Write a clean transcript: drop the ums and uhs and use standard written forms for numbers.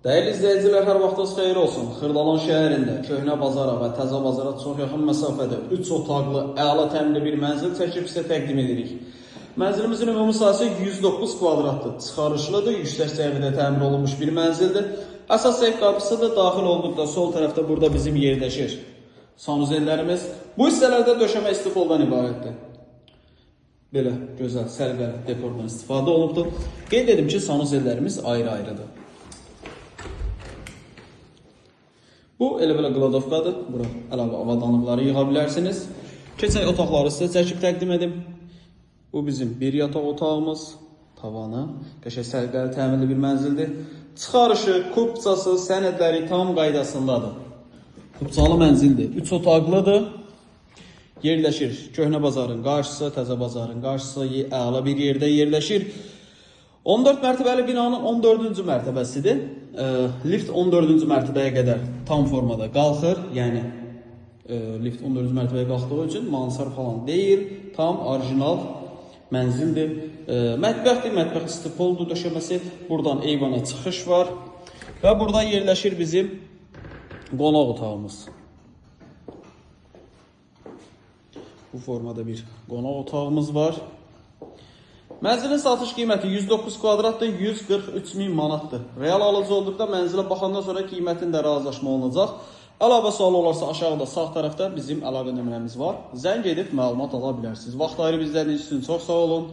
Dəyərli izləyicilər, hər vaxtınız xeyir olsun. Xırdalan şəhərində Köhnə Bazara və Təzə Bazara çox yaxın məsafədə 3 otaqlı, əla təmirli bir mənzil çəkib sizə təqdim edirik. Mənzilimizin ümumi sahəsi 109 kvadratdır. Çıxarışlıdır, yüksək səviyyədə təmir olunmuş bir mənzildir. Əsas ev qapısı da daxil olduqda sol tərəfdə burada bizim yerləşir sanuzellərimiz. Bu hissələrdə döşəmə istifoldan ibarətdir. Belə gözəl, səliqəli dekordan istifadə olunubdur. Qeyd edim ki, sanuzellərimiz ayrı-ayrıdır. Bu elə-belə qladovkadır. Bura əlavə avadanlıqları yığa bilərsiniz. Keçək otaqları sizə çəkib təqdim edim. Bu bizim bir yataq otağımız. Tavanı qəşəng səliqəli təmirli bir mənzildir. Çıxarışı, kupçası, sənədləri tam qaydasındadır. Kupçalı mənzildir. 3 otaqlıdır. Yerləşir Köhnə Bazarın qarşısı, Təzə Bazarın qarşısı, əla bir yerdə yerləşir. 14 mərtəbəli binanın 14-cü mərtəbəsidir. Lift 14-cü mərtəbəyə qədər tam formada qalxır. Yəni lift 14-cü mərtəbəyə qalxdığı üçün mansar falan deyil. Tam orijinal mənzildir. Mətbəxdir, mətbəx istipoldur döşəməsi. Buradan eyvana çıxış var. Və burada yerləşir bizim qonaq otağımız. Bu formada bir qonaq otağımız var. Mənzilin satış qiyməti 109 kvadratdır, 143 min manatdır. Real alıcı olduqda mənzilə baxandan sonra qiymətin də razılaşma olunacaq. Əlavə sual olarsa aşağıda sağ tərəfdə bizim əlaqə nömrəmiz var. Zəng edib məlumat ala bilərsiniz. Vaxt ayırıb izlədiyiniz üçün çox sağ olun.